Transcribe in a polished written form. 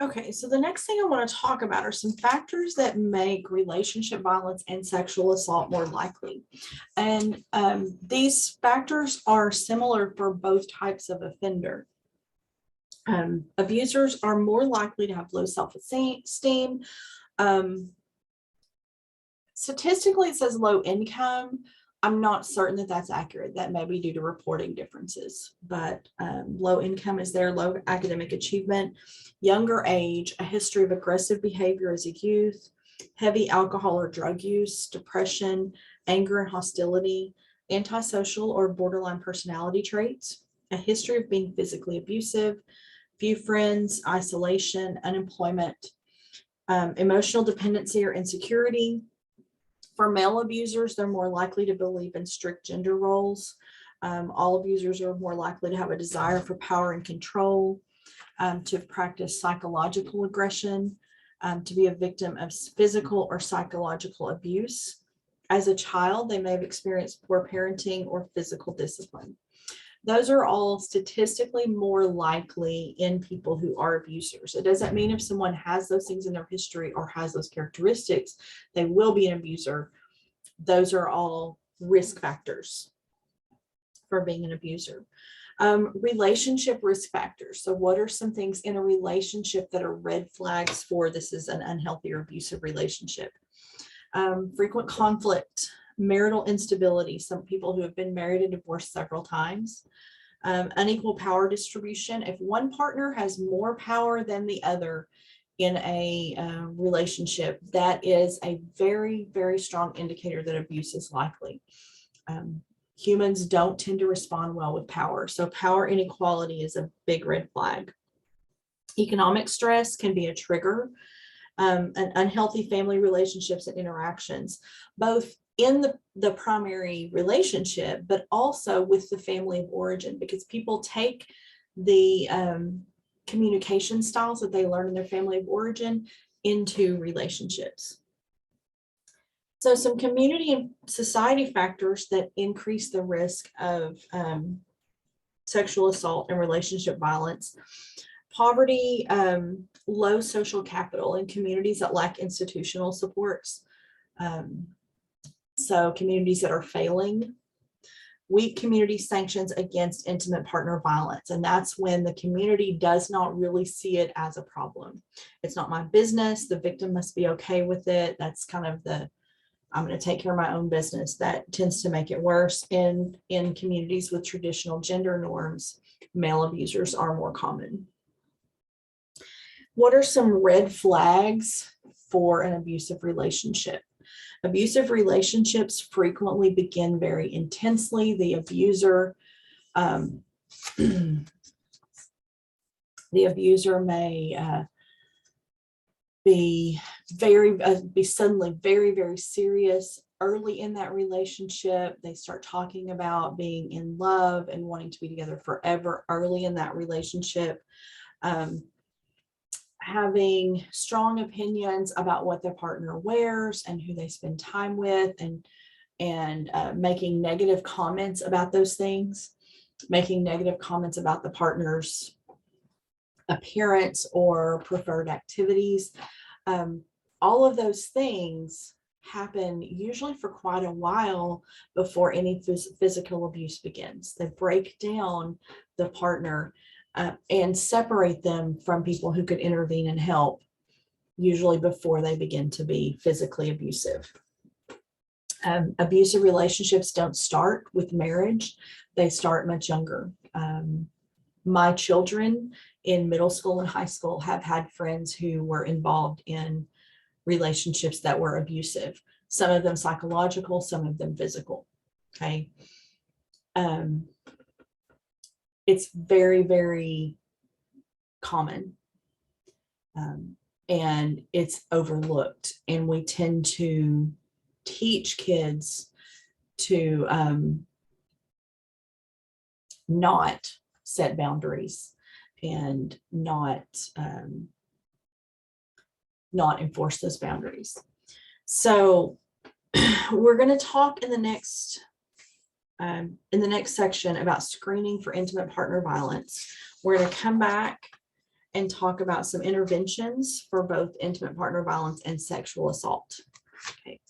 Okay, so the next thing I want to talk about are some factors that make relationship violence and sexual assault more likely. And these factors are similar for both types of offender. Abusers are more likely to have low self-esteem. Um, Statistically, it says low income. I'm not certain that that's accurate. That may be due to reporting differences, but low income is there, low academic achievement, younger age, a history of aggressive behavior as a youth, heavy alcohol or drug use, depression, anger and hostility, antisocial or borderline personality traits, a history of being physically abusive, few friends, isolation, unemployment, emotional dependency or insecurity. For male abusers, they're more likely to believe in strict gender roles. All abusers are more likely to have a desire for power and control, to practice psychological aggression, to be a victim of physical or psychological abuse. As a child, they may have experienced poor parenting or physical discipline. Those are all statistically more likely in people who are abusers. It doesn't mean if someone has those things in their history or has those characteristics, they will be an abuser. Those are all risk factors for being an abuser. Relationship risk factors. So what are some things in a relationship that are red flags for this is an unhealthy or abusive relationship? Frequent conflict, marital instability, some people who have been married and divorced several times, unequal power distribution. If one partner has more power than the other in a relationship, that is a very, very strong indicator that abuse is likely. Humans don't tend to respond well with power, so power inequality is a big red flag. Economic stress can be a trigger. And unhealthy family relationships and interactions, both in the primary relationship, but also with the family of origin, because people take the communication styles that they learn in their family of origin into relationships. So some community and society factors that increase the risk of sexual assault and relationship violence. Poverty, low social capital in communities that lack institutional supports. So communities that are failing, weak community sanctions against intimate partner violence. And that's when the community does not really see it as a problem. It's not my business. The victim must be okay with it. That's kind of I'm going to take care of my own business. That tends to make it worse. In communities with traditional gender norms, male abusers are more common. What are some red flags for an abusive relationship? Abusive relationships frequently begin very intensely. The abuser may be suddenly very, very serious early in that relationship. They start talking about being in love and wanting to be together forever early in that relationship. Having strong opinions about what their partner wears and who they spend time with, and making negative comments about those things, making negative comments about the partner's appearance or preferred activities. All of those things happen usually for quite a while before any physical abuse begins. They break down the partner and separate them from people who could intervene and help, usually before they begin to be physically abusive. Abusive relationships don't start with marriage. They start much younger. My children in middle school and high school have had friends who were involved in relationships that were abusive, some of them psychological, some of them physical. Okay. It's very, very common, and it's overlooked, and we tend to teach kids to not set boundaries and not enforce those boundaries. So we're going to talk in the next section about screening for intimate partner violence. We're going to come back and talk about some interventions for both intimate partner violence and sexual assault. Okay.